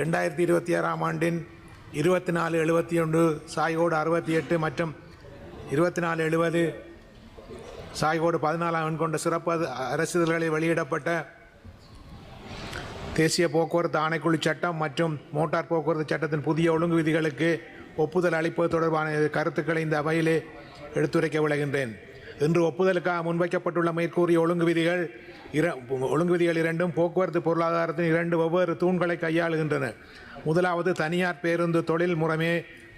2026ஆம் ஆண்டின் 2471 சாய்கோடு 68 மற்றும் 2470 சாய்கோடு 14 எண் கொண்ட சிறப்பு அரசிதழ்களில் வெளியிடப்பட்ட தேசிய போக்குவரத்து ஆணைக்குழு சட்டம் மற்றும் மோட்டார் போக்குவரத்து சட்டத்தின் புதிய ஒழுங்கு விதிகளுக்கு ஒப்புதல் அளிப்பது தொடர்பான கருத்துக்களை இந்த அவையிலே எடுத்துரைக்க விளைகின்றேன். இன்று ஒப்புதலுக்காக முன்வைக்கப்பட்டுள்ள மேற்கூறிய ஒழுங்கு விதிகள் இரண்டும் போக்குவரத்து பொருளாதாரத்தின் இரண்டு வெவ்வேறு தூண்களை கையாளுகின்றன. முதலாவது தனியார் பேருந்து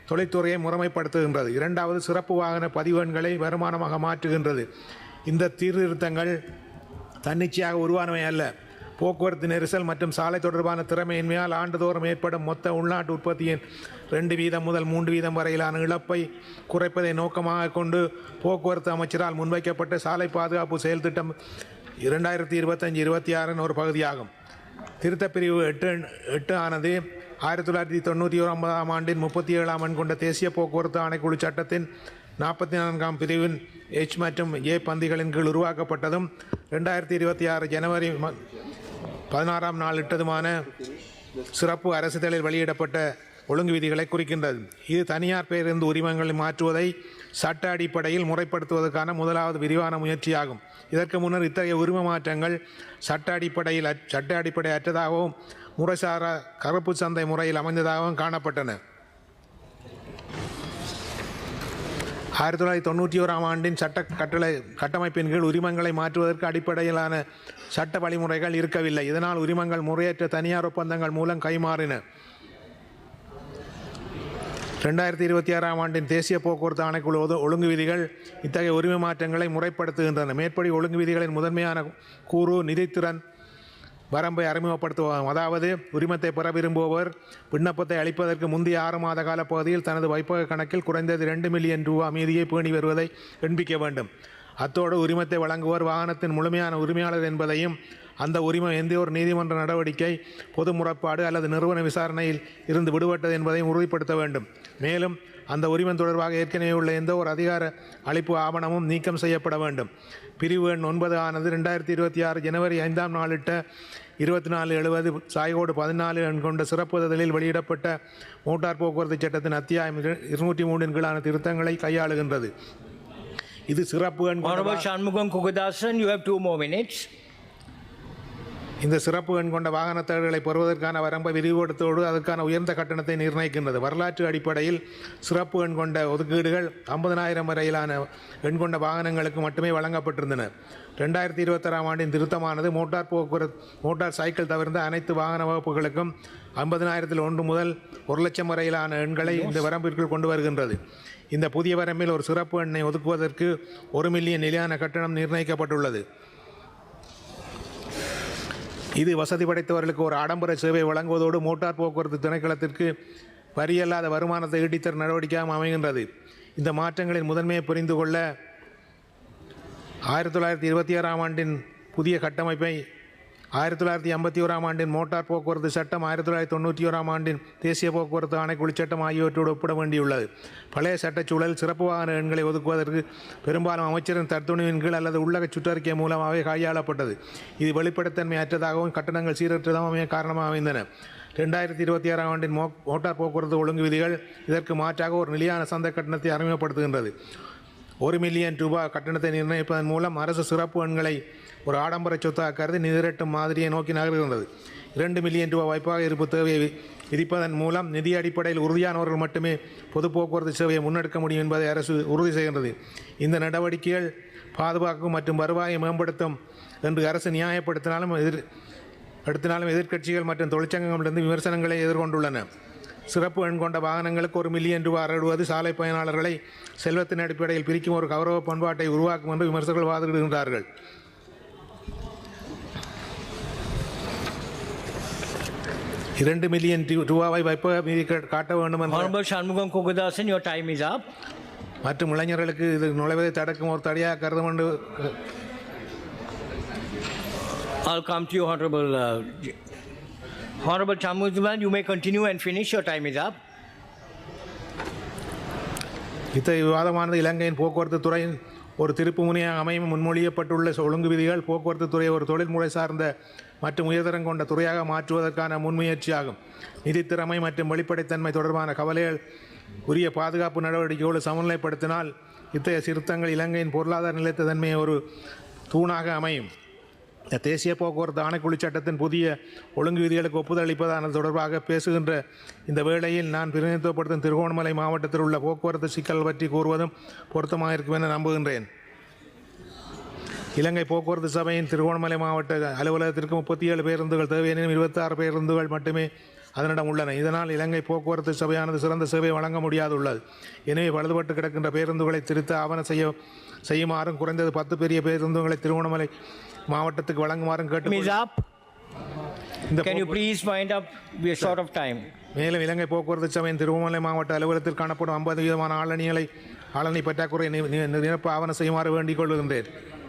தொழில்துறையை முறைமைப்படுத்துகின்றது. இரண்டாவது சிறப்பு வாகன பதிவெண்களை வருமானமாக மாற்றுகின்றது. இந்த சீர்திருத்தங்கள் தன்னிச்சையாக உருவானவை அல்ல. போக்குவரத்து நெரிசல் மற்றும் சாலை தொடர்பான திறமையின்மையால் ஆண்டுதோறும் ஏற்படும் மொத்த உள்நாட்டு உற்பத்தியின் 2% முதல் 3% வரையிலான இழப்பை குறைப்பதை நோக்கமாக கொண்டு போக்குவரத்து அமைச்சரால் முன்வைக்கப்பட்ட சாலை பாதுகாப்பு செயல் திட்டம் 2025-26 ஒரு பகுதியாகும். திருத்தப் பிரிவு 8 ஆனது 1991ஆம் ஆண்டின் 37ஆம் எண் கொண்ட தேசிய போக்குவரத்து ஆணைக்குழு சட்டத்தின் 44ஆம் பிரிவின் H மற்றும் A பந்திகளின் கீழ் உருவாக்கப்பட்டதும் 2026 ஜனவரி 16ஆம் நாள் இட்டதுமான சிறப்பு அரசிதழில் வெளியிடப்பட்ட ஒழுங்கு விதிகளை குறிக்கின்றது. இது தனியார் பேருந்து உரிமங்களை மாற்றுவதை சட்ட அடிப்படையில் முறைப்படுத்துவதற்கான முதலாவது விரிவான முயற்சியாகும். இதற்கு முன்னர் இத்தகைய உரிம மாற்றங்கள் சட்ட அடிப்படை அற்றதாகவும் முறைசார கருப்பு சந்தை முறையில் அமைந்ததாகவும் காணப்பட்டன. 1991ஆம் ஆண்டின் கட்டமைப்பின் கீழ் உரிமங்களை மாற்றுவதற்கு அடிப்படையிலான சட்ட வழிமுறைகள் இருக்கவில்லை. இதனால் உரிமங்கள் முறையற்ற தனியார் ஒப்பந்தங்கள் மூலம் கைமாறின. 2026ஆம் ஆண்டின் தேசிய போக்குவரத்து ஆணைக்குழு ஒழுங்கு விதிகள் இத்தகைய உரிமை மாற்றங்களை முறைப்படுத்துகின்றன. மேற்படி ஒழுங்கு விதிகளின் முதன்மையான கூறு நிதித்திறன் வரம்பை அறிமுகப்படுத்துவோம். அதாவது உரிமத்தை பெற விரும்புபவர் விண்ணப்பத்தை அளிப்பதற்கு முந்தைய 6 மாத கால பகுதியில் தனது வைப்பக கணக்கில் குறைந்தது 2 மில்லியன் ரூபா மீதியை பேணி வருவதை எண்பிக்க வேண்டும். அத்தோடு உரிமத்தை வழங்குவோர் வாகனத்தின் முழுமையான உரிமையாளர் என்பதையும் அந்த உரிமம் எந்த ஒரு நீதிமன்ற நடவடிக்கை பொது முறைப்பாடு அல்லது நிறுவன விசாரணையில் இருந்து விடுபட்டது என்பதையும் உறுதிப்படுத்த வேண்டும். மேலும் அந்த உரிமம் தொடர்பாக ஏற்கனவே உள்ள எந்த ஒரு அதிகார அளிப்பு ஆவணமும் நீக்கம் செய்யப்பட வேண்டும். பிரிவு எண் 9 ஆனது 2026 ஜனவரி 5ஆம் நாளிட்ட 2470 சாய்கோடு 14 எண் கொண்ட சிறப்புதலில் வெளியிடப்பட்ட மோட்டார் போக்குவரத்து சட்டத்தின் அத்தியாயம் 203 கீழான திருத்தங்களை கையாளுகின்றது. இது சிறப்பு எண் இந்த சிறப்பு எண் கொண்ட வாகன தேர்வுகளை பெறுவதற்கான வரம்பை விரிவுபடுத்தோடு அதற்கான உயர்ந்த கட்டணத்தை நிர்ணயிக்கின்றது. வரலாற்று அடிப்படையில் சிறப்பு எண் கொண்ட ஒதுக்கீடுகள் 50,000 வரையிலான எண் கொண்ட வாகனங்களுக்கு மட்டுமே வழங்கப்பட்டிருந்தன. 2026ஆம் ஆண்டின் திருத்தமானது மோட்டார் சைக்கிள் தவிர்த்த அனைத்து வாகன வகுப்புகளுக்கும் 50,000 1 முதல் 1 லட்சம் வரையிலான எண்களை இந்த வரம்பிற்குள் கொண்டு வருகின்றது. இந்த புதிய வரம்பில் ஒரு சிறப்பு எண்ணை ஒதுக்குவதற்கு 1 மில்லியன் நிலையான கட்டணம் நிர்ணயிக்கப்பட்டுள்ளது. இது வசதி படைத்தவர்களுக்கு ஒரு ஆடம்பர சேவை வழங்குவதோடு மோட்டார் போக்குவரத்து திணைக்களத்திற்கு வரியல்லாத வருமானத்தை ஈட்டித்தரும் நடவடிக்கையாக அமைகின்றது. இந்த மாற்றங்களின் முதன்மையை புரிந்து கொள்ள 1926ஆம் ஆண்டின் புதிய கட்டமைப்பை 1951ஆம் ஆண்டின் மோட்டார் போக்குவரத்து சட்டம் 1991ஆம் ஆண்டின் தேசிய போக்குவரத்து ஆணைக்குழு சட்டம் ஆகியவற்றோடு ஒப்பிட வேண்டியுள்ளது. பழைய சட்டச்சூழல் சிறப்பு வாகன எண்களை ஒதுக்குவதற்கு பெரும்பாலும் அமைச்சரின் தற்துணிவின் கீழ் அல்லது உள்ளக சுற்றறிக்கை மூலமாகவே கையாளப்பட்டது. இது வெளிப்படைத்தன்மை அற்றதாகவும் கட்டணங்கள் சீரற்றதாகவும் காரணமாக அமைந்தன. 2026ஆம் ஆண்டின் மோட்டார் போக்குவரத்து ஒழுங்கு விதிகள் இதற்கு மாற்றாக ஒரு நிலையான சந்தை கட்டணத்தை அறிமுகப்படுத்துகின்றது. 1 மில்லியன் ரூபாய் கட்டணத்தை நிர்ணயிப்பதன் மூலம் அரசு சிறப்பு எண்களை ஒரு ஆடம்பர சொத்தாக கருதி நிதிரட்டும் மாதிரியை நோக்கி நகர்கின்றது. 2 மில்லியன் ரூபாய் வைப்பாக இருப்பு தேவையை விதிப்பதன் மூலம் நிதி அடிப்படையில் உறுதியானவர்கள் மட்டுமே பொது போக்குவரத்து சேவையை முன்னெடுக்க முடியும் என்பதை அரசு உறுதி செய்கின்றது. இந்த நடவடிக்கைகள் பாதுகாக்கும் மற்றும் வருவாயை மேம்படுத்தும் என்று அரசு நியாயப்படுத்தினாலும் எதிர்க்கட்சிகள் மற்றும் தொழிற்சங்கங்களிலிருந்து விமர்சனங்களை எதிர்கொண்டுள்ளன. சிறப்பு எண் கொண்ட வாகனங்களுக்கு 1 மில்லியன் ரூபாய் அறவிடுவது சாலை பயனாளர்களை செல்வத்தின் அடிப்படையில் பிரிக்கும் ஒரு கௌரவ பண்பாட்டை உருவாக்கும் என்று விமர்சகர்கள் வாதிடுகின்றார்கள். $2 மில்லியன் ரூபாவை வைப்பக மீதி காட்ட வேண்டும் என்று மற்றும் இளைஞர்களுக்கு இது நுழைவதை தடுக்கும் ஒரு தடையாக கருதும் என்று I'll come to you, Honorable Chamuzman, you may continue and finish. Your time is up. இத்தகைய விவாதமானது இலங்கையின் போக்குவரத்து துறையின் ஒரு திருப்பு முனையாக அமையும் முன்மொழியப்பட்டுள்ள ஒழுங்கு விதிகள் போக்குவரத்து துறை ஒரு தொழில்முறை சார்ந்த மற்றும் உயர்தரம் கொண்ட துறையாக மாற்றுவதற்கான முன்முயற்சியாகும். நிதித்திறமை மற்றும் வெளிப்படைத்தன்மை தொடர்பான கவலைகள் உரிய பாதுகாப்பு நடவடிக்கையோடு சமநிலைப்படுத்தினால் இத்தகைய திருத்தங்கள் இலங்கையின் பொருளாதார நிலைத்த தன்மையை ஒரு தூணாக அமையும். இந்த தேசிய போக்குவரத்து ஆணைக்குழு சட்டத்தின் புதிய ஒழுங்கு விதிகளுக்கு ஒப்புதல் அளிப்பதானது தொடர்பாக பேசுகின்ற இந்த வேளையில் நான் பிரதிநிதித்துவப்படுத்தும் திருகோணமலை மாவட்டத்தில் உள்ள போக்குவரத்து சிக்கல் பற்றி கூறுவதும் பொருத்தமாக இருக்கும் என நம்புகின்றேன். இலங்கை போக்குவரத்து சபையின் திருகோணமலை மாவட்ட அலுவலகத்திற்கு 37 பேருந்துகள் தேவையெனினும் 26 பேருந்துகள் மட்டுமே அதனிடம் உள்ளன. இதனால் இலங்கை போக்குவரத்து சபையானது சிறந்த சேவை வழங்க முடியாதுள்ளது. எனவே பழுதுபட்டு கிடக்கின்ற பேருந்துகளை திருத்த ஆவண செய்யுமாறும் குறைந்தது 10 பெரிய பேருந்துகளை திருகோணமலை மாவட்டத்துக்கு வழங்குமாறும் Is up. இந்த Can you please wind up? We are short of time. மேலும் இலங்கை போக்குவரத்து சபையின் திருகோணமலை மாவட்ட அலுவலகத்தில் காணப்படும் 50 விதமான ஆளணி பற்றாக்குறை நிரப்ப ஆவண செய்யுமாறு வேண்டிக் கொள்கின்றேன்.